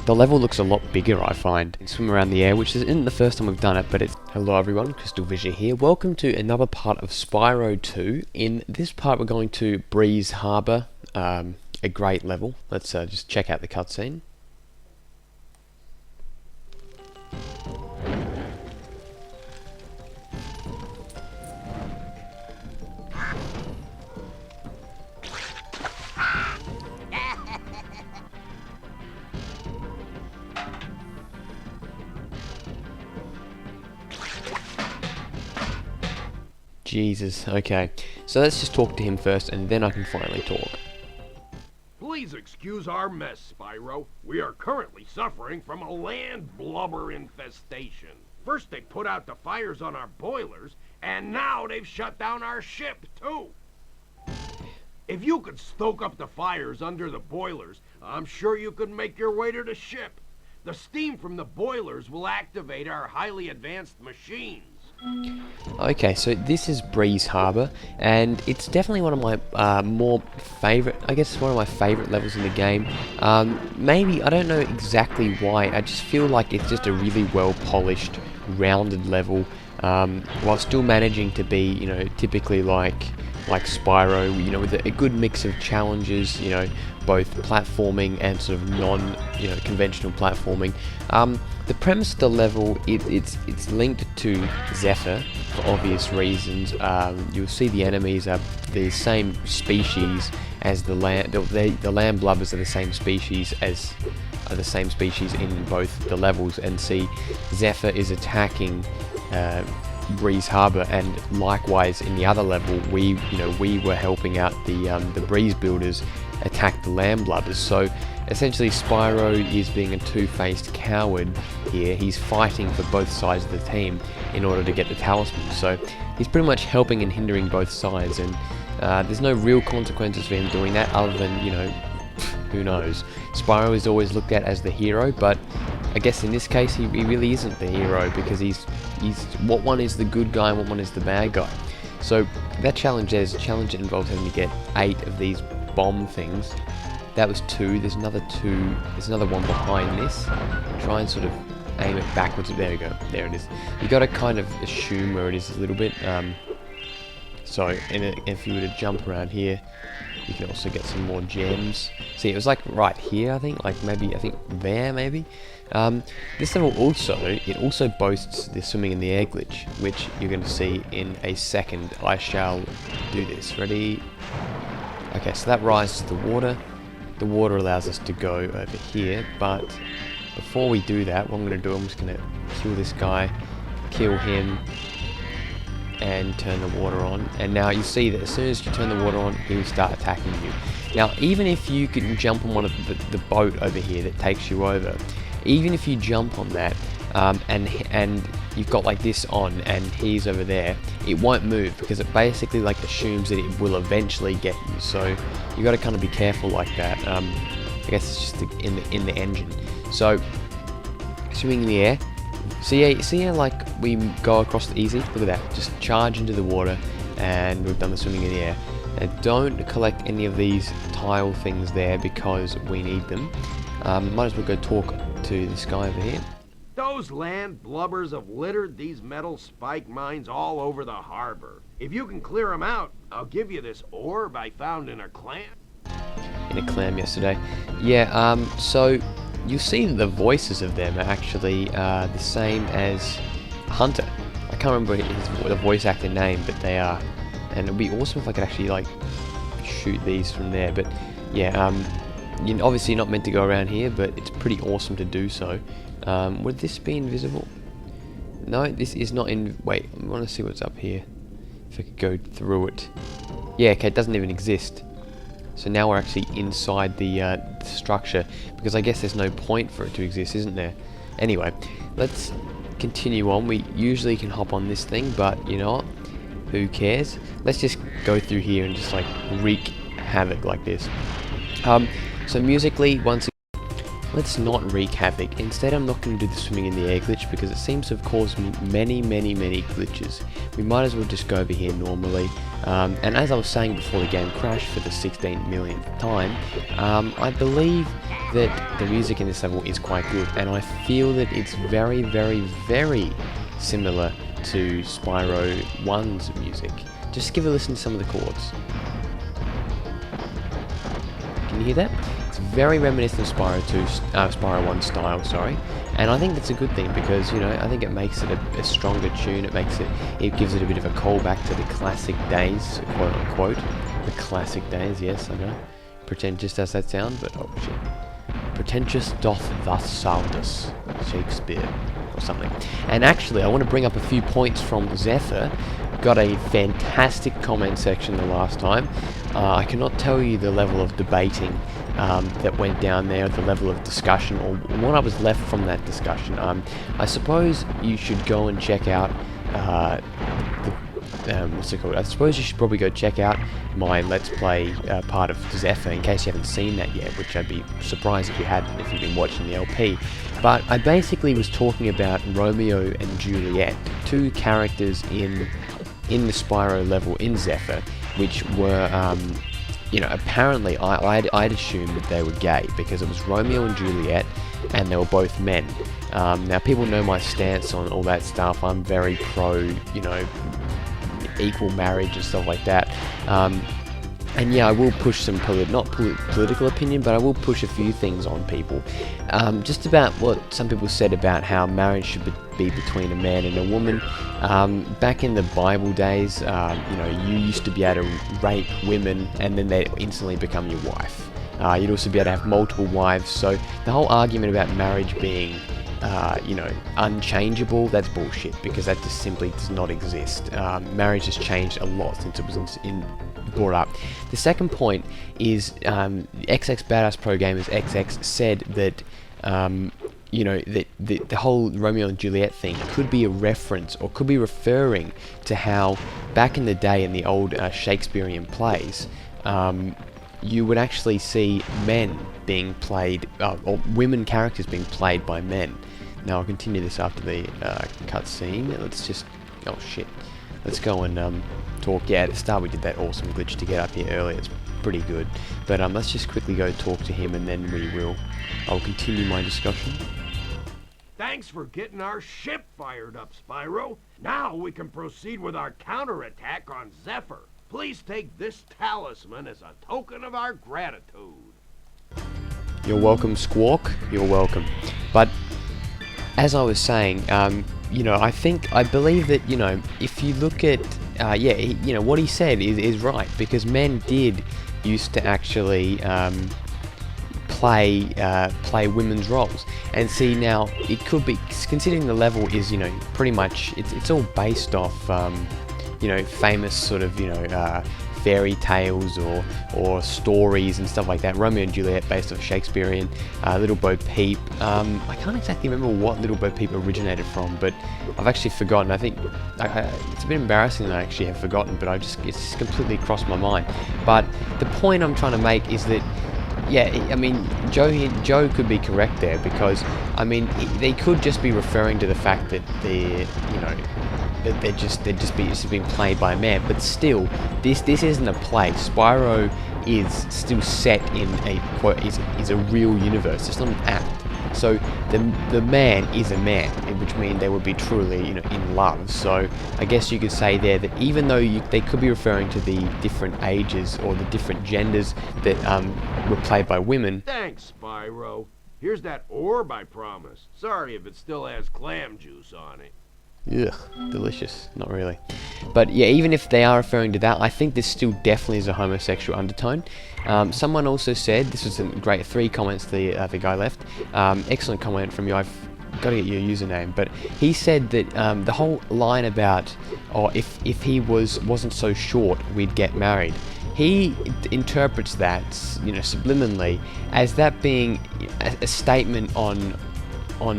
the level looks a lot bigger, I find. You swim around the air, which isn't the first time we've done it, but it's... Hello everyone, CrystalFissure here. Welcome to another part of Spyro 2. In this part we're going to Breeze Harbour, a great level. Let's just check out the cutscene. Jesus, okay. So let's just talk to him first, and then I can finally talk. Please excuse our mess, Spyro. We are currently suffering from a land blubber infestation. First they put out the fires on our boilers, and now they've shut down our ship, too. If you could stoke up the fires under the boilers, I'm sure you could make your way to the ship. The steam from the boilers will activate our highly advanced machines. Okay, so this is Breeze Harbour, and it's definitely one of my more favourite, I guess it's one of my favourite levels in the game. Maybe, I don't know exactly why, I just feel like it's just a really well polished, rounded level, while still managing to be, you know, typically like Spyro, you know, with a good mix of challenges, you know, both platforming and sort of conventional platforming. The premise of the level, it's linked to Zephyr for obvious reasons. You'll see the enemies are the same species as the land. The land blubbers are the same species in both the levels, and see Zephyr is attacking Breeze Harbour, and likewise in the other level we were helping out the Breeze builders attack the land blubbers. So essentially Spyro is being a two-faced coward here. He's fighting for both sides of the team in order to get the talisman, so he's pretty much helping and hindering both sides, and there's no real consequences for him doing that other than, you know, who knows. Spyro is always looked at as the hero, but I guess in this case he really isn't the hero, because he's what one is the good guy and what one is the bad guy. So that challenge, there's a challenge that involves having to get 8 of these bomb things. That was 2, there's another 2, there's another one behind this. Try and sort of aim it backwards. There we go, there it is. You got to kind of assume where it is a little bit. So if you were to jump around here, you can also get some more gems. See, it was like right here, I think, like maybe, I think there maybe. This level also boasts the swimming in the air glitch, which you're going to see in a second. I shall do this. Ready? Okay, so that rises to the water. The water allows us to go over here, but before we do that, what I'm going to do, I'm just going to kill this guy, kill him, and turn the water on. And now you see that as soon as you turn the water on, he will start attacking you. Now, even if you can jump on one of the boat over here that takes you over, even if you jump on that, and you've got like this on and he's over there, it won't move, because it basically like assumes that it will eventually get you. So you got to kind of be careful like that. I guess it's just in the engine. So swimming in the air. See how like we go across the easy. Look at that. Just charge into the water, and we've done the swimming in the air. Now don't collect any of these tile things there, because we need them. Might as well go talk to this guy over here. Those land blubbers have littered these metal spike mines all over the harbor. If you can clear them out, I'll give you this orb I found in a clam. In a clam yesterday. Yeah, so you see that the voices of them are actually the same as Hunter. I can't remember the voice actor name, but they are. And it would be awesome if I could actually like shoot these from there. But yeah, you're obviously not meant to go around here, but it's pretty awesome to do so. Would this be invisible? No, this is not in... Wait, I want to see what's up here. If I could go through it. Yeah, okay, it doesn't even exist. So now we're actually inside the structure, because I guess there's no point for it to exist, isn't there? Anyway, let's continue on. We usually can hop on this thing, but you know what? Who cares? Let's just go through here and just like wreak havoc like this. So musically, once let's not wreak havoc. Instead, I'm not going to do the swimming in the air glitch because it seems to have caused me many glitches. We might as well just go over here normally. And as I was saying before the game crashed for the 16 millionth time, I believe that the music in this level is quite good, and I feel that it's very similar to Spyro 1's music. Just give a listen to some of the chords. Can you hear that? It's very reminiscent of Spyro 1 style, sorry. And I think that's a good thing because, you know, I think it makes it a stronger tune. It gives it a bit of a callback to the classic days, quote unquote. The classic days, yes, I know. Pretentious does that sound, but oh shit. Pretentious doth thus sound us, Shakespeare, or something. And actually, I want to bring up a few points from Zephyr. Got a fantastic comment section the last time. I cannot tell you the level of debating that went down there, the level of discussion, or what I was left from that discussion. I suppose you should go and check out what's it called? I suppose you should probably go check out my Let's Play part of Zephyr in case you haven't seen that yet, which I'd be surprised if you hadn't, if you've been watching the LP. But I basically was talking about Romeo and Juliet, two characters in the Spyro level in Zephyr, which were, you know, apparently I'd assumed that they were gay because it was Romeo and Juliet and they were both men. Now people know my stance on all that stuff. I'm very pro, you know, equal marriage and stuff like that. And yeah, I will push some political opinion, but I will push a few things on people. Just about what some people said about how marriage should be between a man and a woman. Back in the Bible days, you know, you used to be able to rape women and then they'd instantly become your wife. You'd also be able to have multiple wives. So the whole argument about marriage being you know, unchangeable, that's bullshit, because that just simply does not exist. Marriage has changed a lot since it was brought up. The second point is XX Badass Pro Gamers XX said that you know, that the whole Romeo and Juliet thing could be a reference or could be referring to how back in the day in the old Shakespearean plays, you would actually see men being played, or women characters being played by men. Now I'll continue this after the cutscene. Let's just, oh shit, let's go and talk. Yeah, at the start we did that awesome glitch to get up here earlier. It's pretty good, but let's just quickly go talk to him and then I'll continue my discussion. Thanks for getting our ship fired up, Spyro. Now we can proceed with our counterattack on Zephyr. Please take this talisman as a token of our gratitude. You're welcome, Squawk. You're welcome. But as I was saying, you know, I believe that, you know, if you look at, yeah, you know, what he said is right, because men did used to actually play women's roles. And see, now it could be, considering the level is, you know, pretty much it's all based off you know, famous sort of, you know, fairy tales or stories and stuff like that. Romeo and Juliet based off Shakespearean, Little Bo Peep. I can't exactly remember what Little Bo Peep originated from, but I've actually forgotten. I think it's a bit embarrassing that I actually have forgotten, but it's completely crossed my mind. But the point I'm trying to make is that, yeah, I mean, Joe could be correct there, because I mean they could just be referring to the fact that they're, you know, that they're just being played by a man. But still, this isn't a play. Spyro is still set in a quote is a real universe. It's not an act. So the man is a man, which means they would be truly, you know, in love. So I guess you could say there that even though they could be referring to the different ages or the different genders that were played by women. Thanks, Spyro. Here's that orb I promised. Sorry if it still has clam juice on it. Ugh, delicious. Not really. But yeah, even if they are referring to that, I think this still definitely is a homosexual undertone. Someone also said, this was a great 3 comments the guy left. Excellent comment from you. I've got to get your username. But he said that the whole line about, oh, if he wasn't so short, we'd get married. He interprets that, you know, subliminally as that being a statement on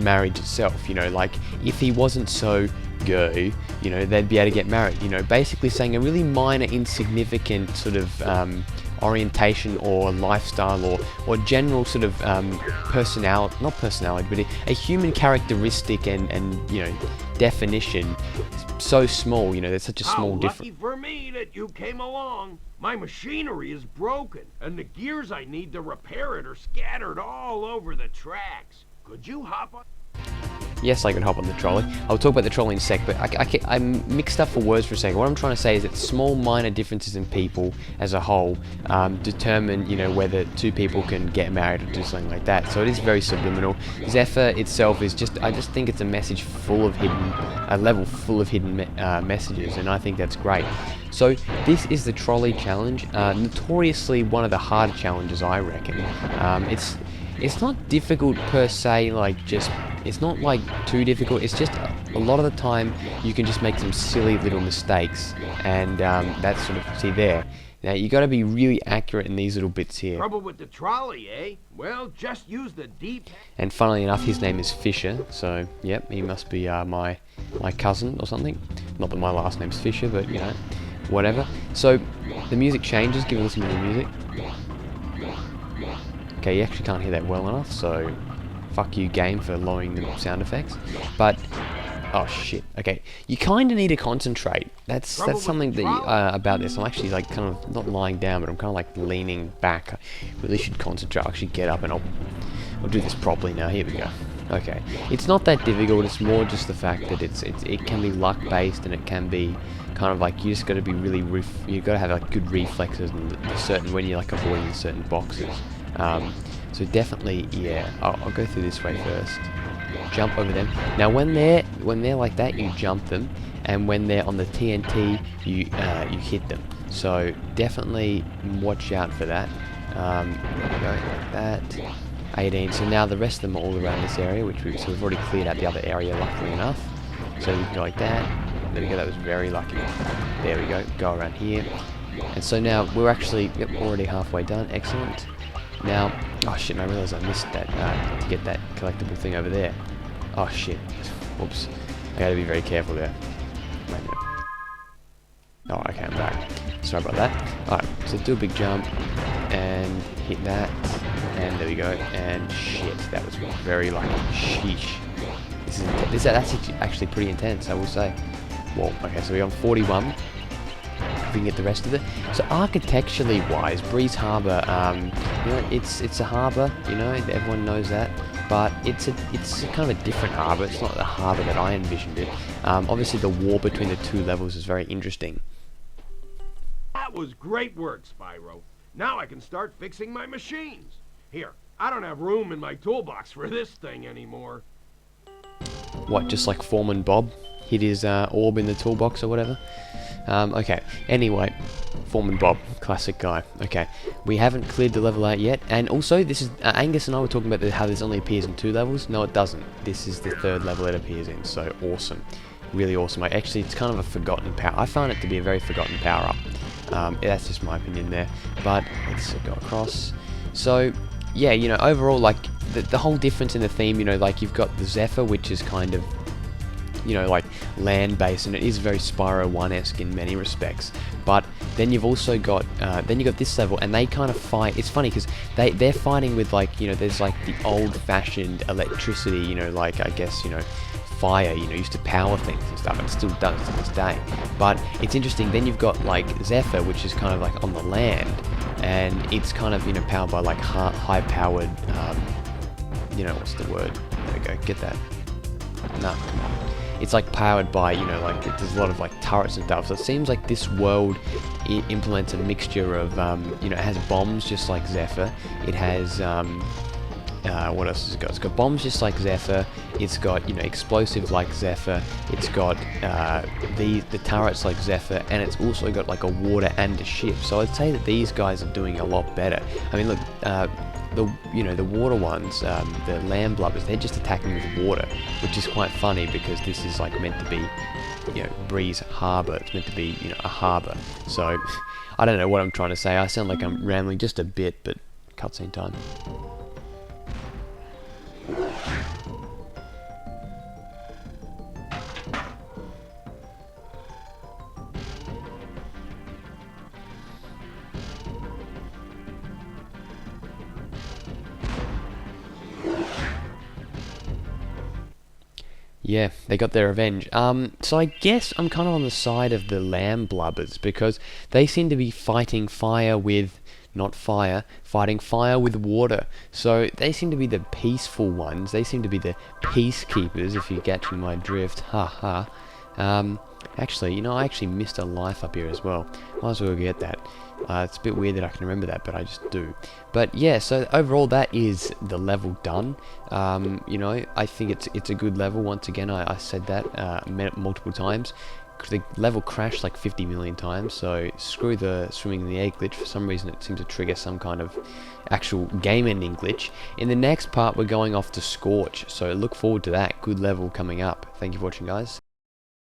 marriage itself, you know, like if he wasn't so gay, you know, they'd be able to get married, you know, basically saying a really minor, insignificant sort of orientation or lifestyle or general sort of personality, not personality, but a human characteristic and you know, definition so small. You know, there's such a small difference. Lucky for me that you came along. My machinery is broken, and the gears I need to repair it are scattered all over the tracks. Could you hop on? Yes, I could hop on the trolley. I'll talk about the trolley in a sec, but I'm mixed up for words for a second. What I'm trying to say is that small, minor differences in people as a whole determine, you know, whether two people can get married or do something like that. So it is very subliminal. Zephyr itself is just, I just think it's a message full of hidden, a level full of hidden messages, and I think that's great. So this is the trolley challenge, notoriously one of the harder challenges, I reckon. It's not difficult per se, like just, it's not like too difficult, it's just a lot of the time you can just make some silly little mistakes, and that's sort of, see there. Now you got to be really accurate in these little bits here. Trouble with the trolley, eh? Well, just use the deep. And funnily enough, his name is Fisher, so yep, he must be my cousin or something. Not that my last name's Fisher, but you know, whatever. So the music changes, give a listen to the music. Okay, you actually can't hear that well enough, so fuck you, game, for lowering the sound effects. But oh shit. Okay, you kind of need to concentrate. That's something that about this. I'm actually like kind of not lying down, but I'm kind of like leaning back. I really should concentrate. I'll actually get up and I'll do this properly now. Here we go. Okay, it's not that difficult. It's more just the fact that it can be luck based, and it can be kind of like you just got to be really you got to have like good reflexes and certain when you're like avoiding certain boxes. So definitely, yeah, I'll go through this way first. Jump over them. Now when they're like that, you jump them, and when they're on the TNT, you hit them. So definitely watch out for that. There we go, like that. 18. So now the rest of them are all around this area, which we've already cleared out the other area, luckily enough. So we can go like that. There we go. That was very lucky. There we go. Go around here. And so now we're actually already halfway done. Excellent. Now, oh shit, I realised I missed that, to get that collectible thing over there. Oh shit, whoops. I gotta be very careful there. Wait a minute. Oh, okay, I'm back. Sorry about that. Alright, so do a big jump, and hit that, and there we go, and shit, that was very lucky. Sheesh. That's actually pretty intense, I will say. Whoa, okay, so we're on 41. We can get the rest of it. So architecturally wise, Breeze Harbour, you know, it's a harbour, you know, everyone knows that, but it's kind of a different harbour. It's not the harbour that I envisioned it. Obviously the war between the two levels is very interesting. That was great work, Spyro. Now I can start fixing my machines. Here, I don't have room in my toolbox for this thing anymore. What, just like Foreman Bob hid his orb in the toolbox or whatever? Okay, anyway, Foreman Bob, classic guy. Okay, we haven't cleared the level out yet, and also this is, Angus and I were talking about how this only appears in 2 levels. No, it doesn't. This is the 3rd level it appears in, so awesome. Really awesome. Actually, it's kind of a forgotten power. I found it to be a very forgotten power-up. That's just my opinion there, but let's go across. So, yeah, you know, overall, like, the whole difference in the theme, you know, like, you've got the Zephyr, which is kind of, you know, like land-based, and it is very Spyro 1-esque in many respects. But then you've also got, this level, and they kind of fight. It's funny because they're fighting with, like, you know, there's like the old-fashioned electricity, you know, like, I guess, you know, fire, you know, used to power things and stuff, and it still does to this day. But it's interesting. Then you've got like Zephyr, which is kind of like on the land, and it's kind of, you know, powered by like high-powered, you know, what's the word? There we go. Get that. No, come on. It's like powered by, you know, like there's a lot of like turrets and stuff. So it seems like this world implements a mixture of, you know, it has bombs just like Zephyr. It has, what else has it got? It's got bombs just like Zephyr. It's got, you know, explosives like Zephyr. It's got the turrets like Zephyr, and it's also got like a water and a ship. So I'd say that these guys are doing a lot better. I mean, look, the water ones, the land blubbers, they're just attacking with water, which is quite funny because this is like meant to be, you know, Breeze Harbour. It's meant to be, you know, a harbour. So I don't know what I'm trying to say. I sound like I'm rambling just a bit, but cutscene time. Yeah, they got their revenge. So I guess I'm kind of on the side of the lamb blubbers because they seem to be fighting fire with, not fire, fighting fire with water. So they seem to be the peaceful ones. They seem to be the peacekeepers, if you're catching my drift. Ha ha. Actually, I actually missed a life up here as well. Might as well get that. It's a bit weird that I can remember that, but I just do. But yeah, so overall that is the level done. I think it's a good level. Once again, I said that multiple times. The level crashed like 50 million times, so screw the swimming in the egg glitch. For some reason it seemed to trigger some kind of actual game ending glitch. In the next part we're going off to Scorch, so look forward to that. Good level coming up. Thank you for watching, guys.